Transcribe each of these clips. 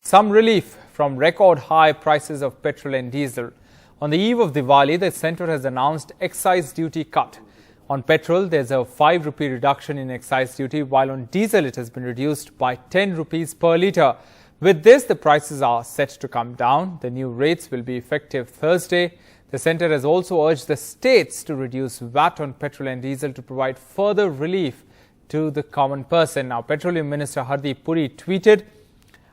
Some relief from record high prices of petrol and diesel. On the eve of Diwali, the centre has announced excise duty cut. On petrol, there's a 5 rupee reduction in excise duty, while on diesel it has been reduced by 10 rupees per litre. With this, the prices are set to come down. The new rates will be effective Thursday. The centre has also urged the states to reduce VAT on petrol and diesel to provide further relief to the common person. Now, Petroleum Minister Hardeep Puri tweeted,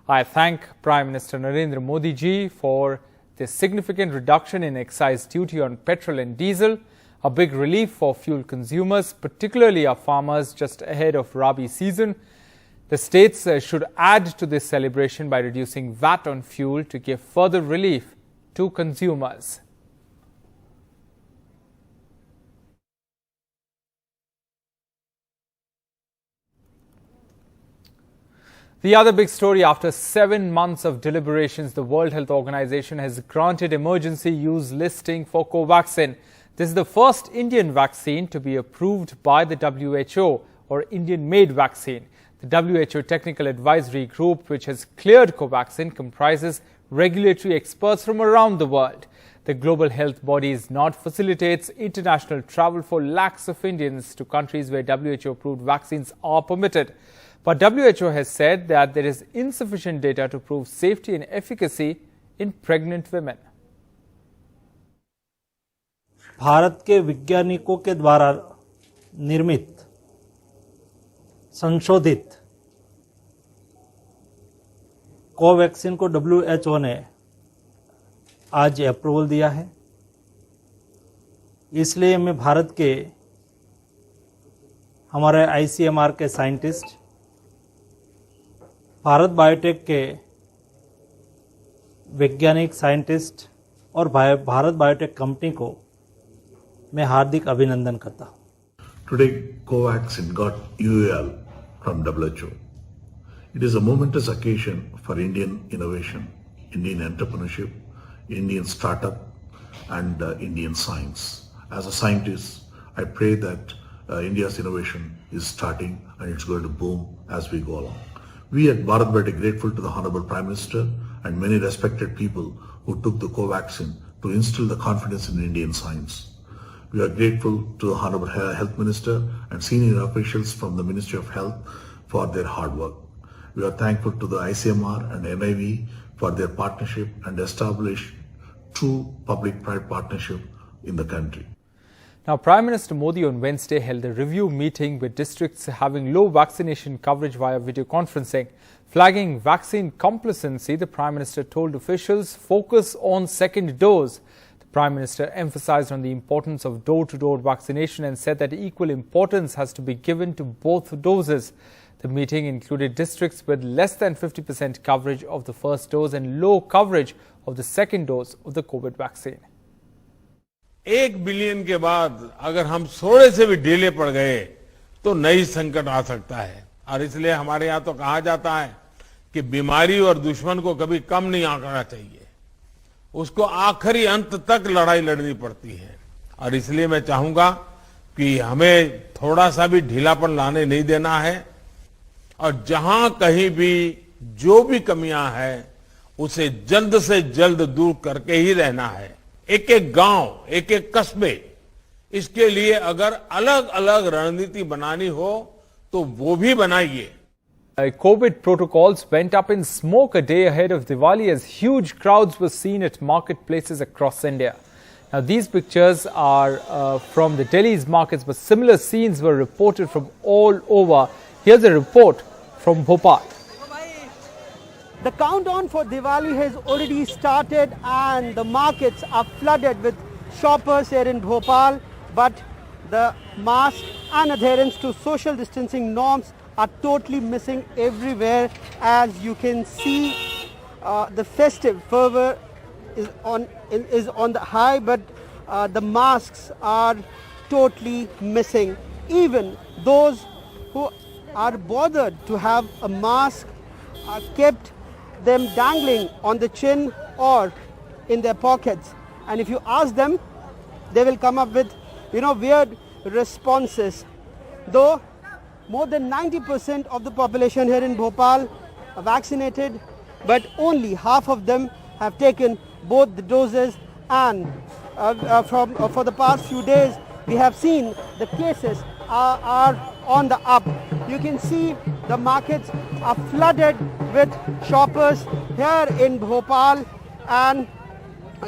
"I thank Prime Minister Narendra Modi ji for this significant reduction in excise duty on petrol and diesel, a big relief for fuel consumers, particularly our farmers just ahead of Rabi season. The states should add to this celebration by reducing VAT on fuel to give further relief to consumers." The other big story: after 7 months of deliberations, the World Health Organization has granted emergency use listing for Covaxin. This is the first Indian vaccine to be approved by the WHO, or Indian-made vaccine. The WHO Technical Advisory Group, which has cleared Covaxin, comprises regulatory experts from around the world. The global health body's nod facilitates international travel for lakhs of Indians to countries where WHO-approved vaccines are permitted. But WHO has said that there is insufficient data to prove safety and efficacy in pregnant women. Bharat के वैज्ञानिकों के द्वारा निर्मित संशोधित Covaxin को WHO ने आज approval दिया है। इसलिए मैं भारत के हमारे ICMR के साइंटिस्ट, भारत बायोटेक के वैज्ञानिक साइंटिस्ट और भारत बायोटेक कंपनी को मैं हार्दिक अभिनंदन करता हूं। Today, Covaxin got UAL from WHO. It is a momentous occasion for Indian innovation, Indian entrepreneurship, Indian startup, and Indian science. As a scientist, I pray that India's innovation is starting and it's going to boom as we go along. We at Bharat Biotech are grateful to the Honorable Prime Minister and many respected people who took the Covaxin to instill the confidence in Indian science. We are grateful to the Honorable Health Minister and senior officials from the Ministry of Health for their hard work. We are thankful to the ICMR and NIV for their partnership and establish true public-private partnership in the country. Now, Prime Minister Modi on Wednesday held a review meeting with districts having low vaccination coverage via video conferencing. Flagging vaccine complacency, the Prime Minister told officials focus on second dose. The Prime Minister emphasized on the importance of door-to-door vaccination and said that equal importance has to be given to both doses. The meeting included districts with less than 50% coverage of the first dose and low coverage of the second dose of the COVID vaccine. 1 billion के बाद अगर हम थोड़े से भी ढीले पड़ गए तो नई संकट आ सकता है। और इसलिए हमारे यहाँ तो कहा जाता है कि बीमारी और दुश्मन को कभी कम नहीं आंकना चाहिए, उसको आखिरी अंत तक लड़ाई लड़नी पड़ती है। और इसलिए मैं चाहूंगा कि हमें थोड़ा सा भी ढीलापन लाने नहीं देना है और जहां कहीं भी जो भी कमियां हैं उसे जल्द से जल्द दूर करके ही रहना है। एक एक गांव, एक एक कस्बे, इसके लिए अगर अलग अलग रणनीति बनानी हो तो वो भी बनाइए। COVID protocols went up in smoke a day ahead of Diwali as huge crowds were seen at marketplaces across India. Now, these pictures are from the Delhi's markets, but similar scenes were reported from all over. Here's a report from Bhopal. The countdown for Diwali has already started and the markets are flooded with shoppers here in Bhopal, but the mask and adherence to social distancing norms are totally missing everywhere. As you can see, the festive fervor is on the high, but the masks are totally missing. Even those who are bothered to have a mask are kept them dangling on the chin or in their pockets, and if you ask them, they will come up with weird responses. Though more than 90% of the population here in Bhopal are vaccinated, but only half of them have taken both the doses, and for the past few days we have seen the cases are on the up. You can see the markets are flooded with shoppers here in Bhopal, and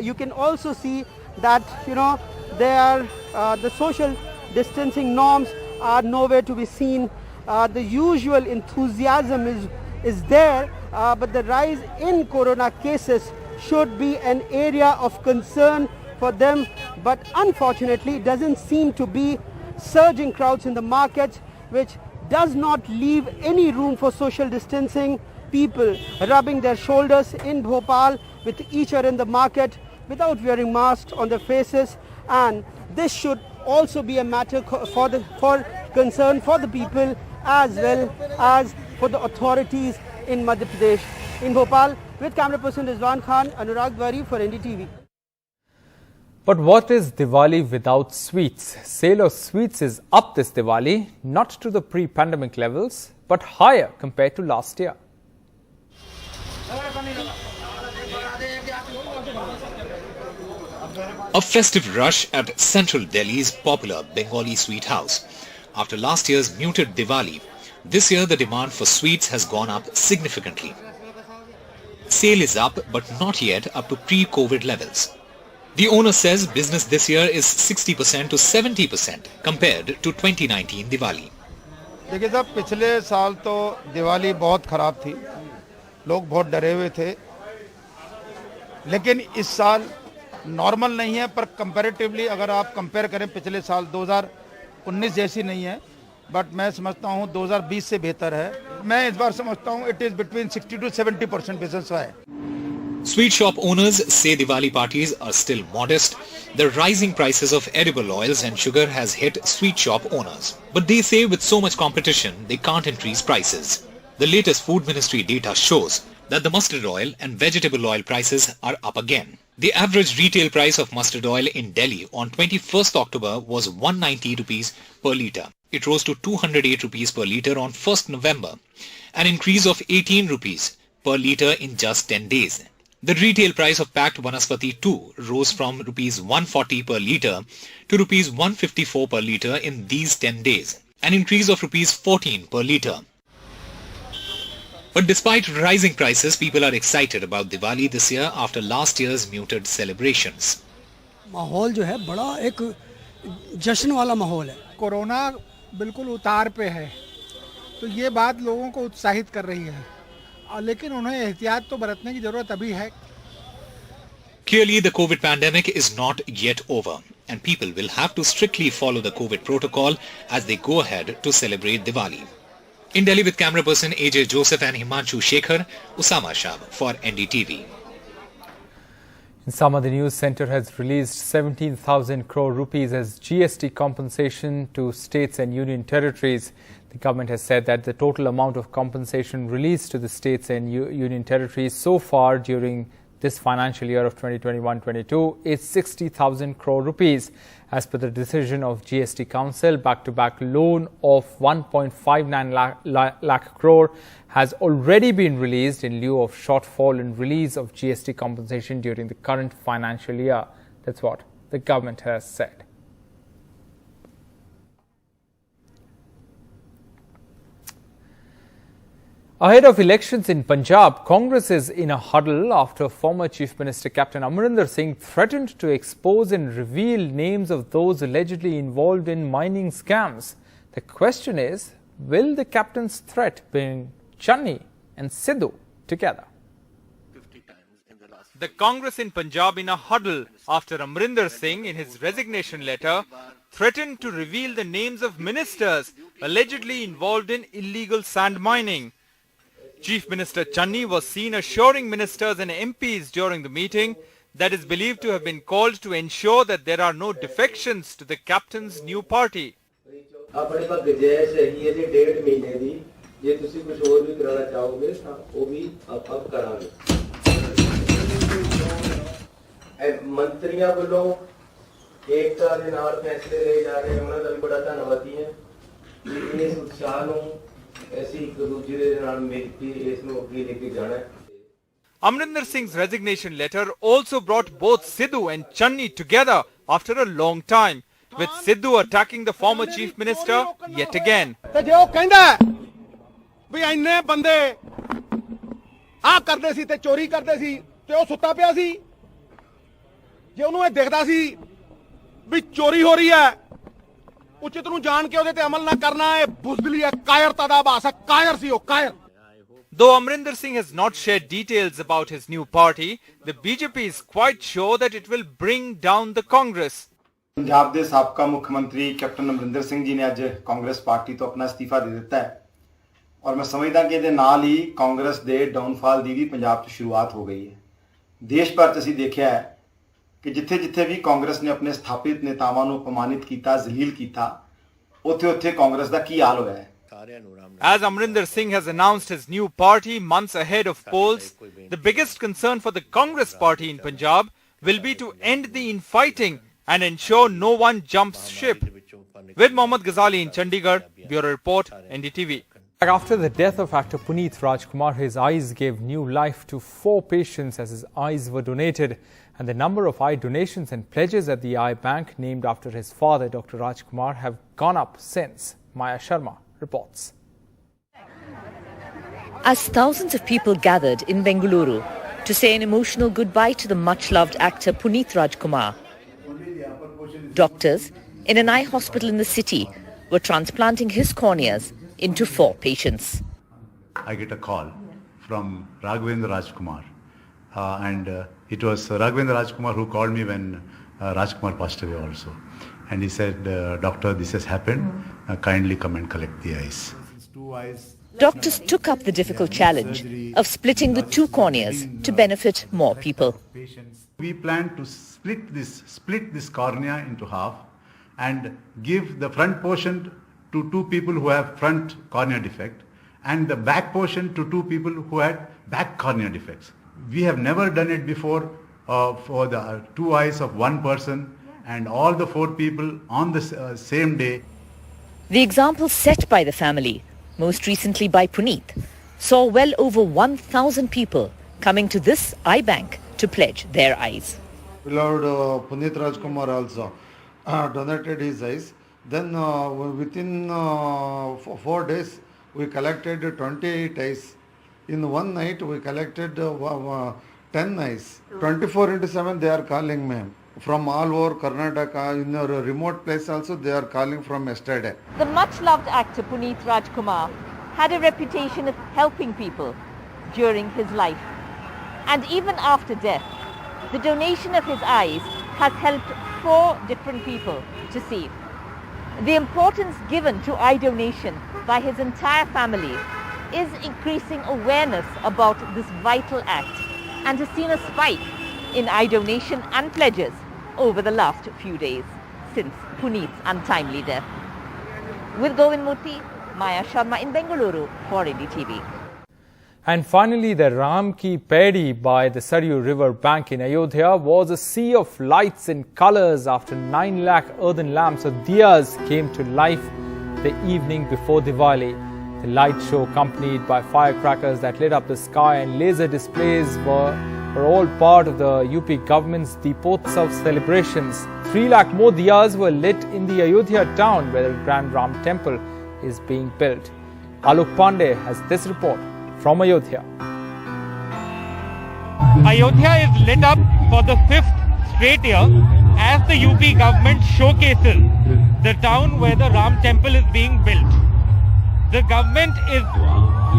you can also see that the social distancing norms are nowhere to be seen. The usual enthusiasm is there, but the rise in corona cases should be an area of concern for them, but unfortunately it doesn't seem to be. Surging crowds in the markets, which does not leave any room for social distancing. People rubbing their shoulders in Bhopal with each other in the market without wearing masks on their faces, and this should also be a matter for concern for the people as well as for the authorities in Madhya Pradesh. In Bhopal, with camera person Rizwan Khan, Anurag Dwari for NDTV. But what is Diwali without sweets? Sale of sweets is up this Diwali, not to the pre-pandemic levels, but higher compared to last year. A festive rush at central Delhi's popular Bengali sweet house. After last year's muted Diwali, this year the demand for sweets has gone up significantly. Sale is up, but not yet up to pre-COVID levels. The owner says business this year is 60% to 70% compared to 2019 Diwali. देखिए साहब, पिछले साल तो दिवाली बहुत ख़राब थी, लोग बहुत डरे हुए थे, लेकिन इस साल नॉर्मल नहीं है, पर कंपैरेटिवली अगर आप कंपेयर करें पिछले साल 2019 जैसी नहीं है, बट मैं समझता हूँ 2020 से बेहतर है। मैं इस बार समझता हूँ it is between 60 to 70% business है। Sweet shop owners say Diwali parties are still modest. The rising prices of edible oils and sugar has hit sweet shop owners. But they say with so much competition, they can't increase prices. The latest Food Ministry data shows that the mustard oil and vegetable oil prices are up again. The average retail price of mustard oil in Delhi on 21st October was 190 rupees per litre. It rose to 208 rupees per litre on 1st November, an increase of 18 rupees per litre in just 10 days. The retail price of packed Vanaspati too rose from rupees 140 per litre to rupees 154 per litre in these 10 days, an increase of rupees 14 per litre. But despite rising prices, people are excited about Diwali this year after last year's muted celebrations. माहौल जो है बड़ा एक जश्न वाला माहौल है। Corona बिल्कुल उतार पे है, तो ये बात लोगों को उत्साहित कर रही है, लेकिन उन्हें एहतियात तो बरतने की जरूरत अभी है। Clearly, the COVID pandemic is not yet over, and people will have to strictly follow the COVID protocol as they go ahead to celebrate Diwali. In Delhi with camera person AJ Joseph and Himanshu Shekhar, Usama Shah for NDTV. In summer, the news centre has released 17,000 crore rupees as GST compensation to states and union territories. The government has said that the total amount of compensation released to the states and union territories so far during this financial year of 2021-22 is 60,000 crore rupees. As per the decision of GST Council, back-to-back loan of 1.59 lakh crore has already been released in lieu of shortfall in release of GST compensation during the current financial year. That's what the government has said. Ahead of elections in Punjab, Congress is in a huddle after former Chief Minister Captain Amarinder Singh threatened to expose and reveal names of those allegedly involved in mining scams. The question is, will the captain's threat bring Channi and Sidhu together? The Congress in Punjab in a huddle after Amarinder Singh, in his resignation letter, threatened to reveal the names of ministers allegedly involved in illegal sand mining. Chief Minister Channi was seen assuring ministers and MPs during the meeting that is believed to have been called to ensure that there are no defections to the captain's new party. Amrinder Singh's resignation letter also brought both Sidhu and Channi together after a long time, with Sidhu attacking the former chief minister yet again. ਵੀ ਇੰਨੇ ਬੰਦੇ ਆ ਕਰਦੇ ਸੀ ਤੇ ਚੋਰੀ ਕਰਦੇ ਸੀ ਤੇ ਉਹ ਸੁੱਤਾ ਪਿਆ ਸੀ ਜੇ ਉਹਨੂੰ ਇਹ ਦਿਖਦਾ ਸੀ ਵੀ ਚੋਰੀ ਹੋ ਰਹੀ ਹੈ ਉਚਿਤ ਨੂੰ ਜਾਣ ਕੇ ਉਹਦੇ ਤੇ ਅਮਲ ਨਾ ਕਰਨਾ ਇਹ ਬੁਜ਼ਦਲੀ ਹੈ ਕਾਇਰਤਾ ਦਾ ਆਭਾਸ ਹੈ ਕਾਇਰ ਸੀ ਉਹ ਕਾਇਰ Though Amrinder Singh has not shared details about his new party, the BJP is quite sure that it will bring down the Congress. Punjab ਦੇ ਸਾਬਕਾ ਮੁੱਖ ਮੰਤਰੀ ਕੈਪਟਨ ਅਮਰਿੰਦਰ ਸਿੰਘ ਜੀ ਨੇ ਅੱਜ ਕਾਂਗਰਸ ਪਾਰਟੀ ਤੋਂ ਆਪਣਾ ਅਸਤੀਫਾ ਦੇ ਦਿੱਤਾ ਹੈ ਔਰ ਮੈਂ ਸਮਝਦਾ ਕਿ ਇਹਦੇ ਨਾਲ ਹੀ ਕਾਂਗਰਸ ਦੇ ਡਾਊਨਫਾਲ ਦੀ ਵੀ ਪੰਜਾਬ 'ਚ ਸ਼ੁਰੂਆਤ ਹੋ ਗਈ ਹੈ ਦੇਸ਼ ਭਰ 'ਚ ਅਸੀਂ ਦੇਖਿਆ ਹੈ ਕਿ ਜਿੱਥੇ-ਜਿੱਥੇ ਵੀ ਕਾਂਗਰਸ ਨੇ ਆਪਣੇ ਸਥਾਪਿਤ ਨੇਤਾਵਾਂ ਨੂੰ ਅਪਮਾਨਿਤ ਕੀਤਾ ਜ਼ਲੀਲ ਕੀਤਾ ਉੱਥੇ-ਉੱਥੇ ਕਾਂਗਰਸ ਦਾ ਕੀ ਹਾਲ ਹੋਇਆ ਹੈ As Amrinder Singh has announced his new party months ahead of polls, the biggest concern for the Congress party in Punjab will be to end the infighting and ensure no one jumps ship. With Mohammad Ghazali in Chandigarh, Bureau Report, NDTV. After the death of actor Puneet Rajkumar, his eyes gave new life to 4 patients as his eyes were donated. And the number of eye donations and pledges at the eye bank named after his father, Dr. Rajkumar, have gone up since. Maya Sharma reports. As thousands of people gathered in Bengaluru to say an emotional goodbye to the much-loved actor Puneet Rajkumar, doctors in an eye hospital in the city were transplanting his corneas into 4 patients. I get a call from Raghavendra Rajkumar and it was Raghavendra Rajkumar who called me when Rajkumar passed away also. And he said, doctor, this has happened, kindly come and collect the eyes. Doctors took up the difficult challenge of splitting the 2 corneas to benefit more people. We plan to split this cornea into half and give the front portion to 2 people who have front cornea defect and the back portion to 2 people who had back cornea defects. We have never done it before for the 2 eyes of 1 person and all the 4 people on the same day. The example set by the family, most recently by Puneet, saw well over 1,000 people coming to this eye bank to pledge their eyes. Beloved Puneet Rajkumar also donated his eyes. Then within 4 days we collected 28 eyes. In one night we collected 10 eyes. 24/7 they are calling me. From all over Karnataka, in a remote place also, they are calling from yesterday. The much-loved actor Puneet Rajkumar had a reputation of helping people during his life. And even after death, the donation of his eyes has helped 4 different people to see. The importance given to eye donation by his entire family is increasing awareness about this vital act and has seen a spike in eye donation and pledges over the last few days since Puneet's untimely death. With Govind Murthy, Maya Sharma in Bengaluru for NDTV. And finally, the Ram Ki Paidi by the Saryu River bank in Ayodhya was a sea of lights and colors after 9 lakh earthen lamps or diyas came to life the evening before Diwali. The light show, accompanied by firecrackers that lit up the sky and laser displays, were all part of the UP government's Deepotsav celebrations. 3 lakh more diyas were lit in the Ayodhya town where the Grand Ram temple is being built. Alok Pandey has this report from Ayodhya. Ayodhya is lit up for the 5th straight year as the UP government showcases the town where the Ram temple is being built. The government is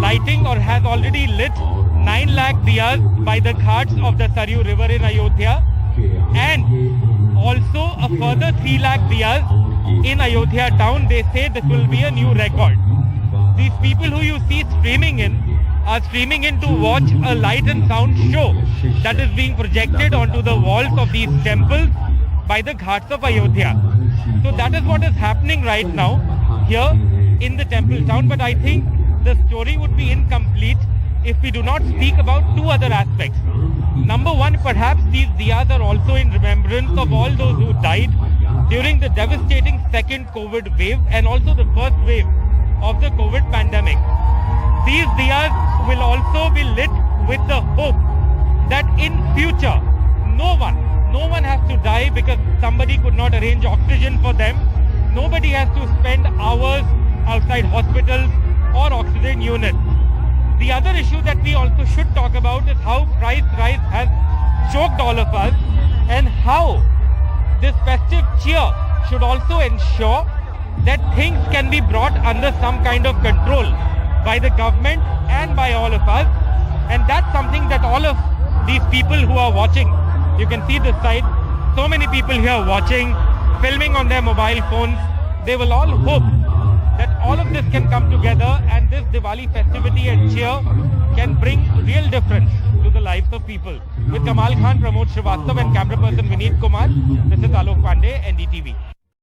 lighting or has already lit 9 lakh diyas by the ghats of the Saryu River in Ayodhya and also a further 3 lakh diyas in Ayodhya town. They say this will be a new record. These people who you see streaming in are streaming in to watch a light and sound show that is being projected onto the walls of these temples by the ghats of Ayodhya. So that is what is happening right now here in the temple town, but I think the story would be incomplete if we do not speak about 2 other aspects. Number 1, perhaps these diyas are also in remembrance of all those who died during the devastating 2nd COVID wave and also the 1st wave of the COVID pandemic. These diyas will also be lit with the hope future, no one has to die because somebody could not arrange oxygen for them. Nobody has to spend hours outside hospitals or oxygen units. The other issue that we also should talk about is how price rise has choked all of us, and how this festive cheer should also ensure that things can be brought under some kind of control by the government and by all of us. And that's something that all of these people who are watching, you can see this side, so many people here watching, filming on their mobile phones, they will all hope that all of this can come together and this Diwali festivity and cheer can bring real difference to the lives of people. With Kamal Khan, Pramod Srivastava and camera person Vineet Kumar, this is Alok Pandey, NDTV.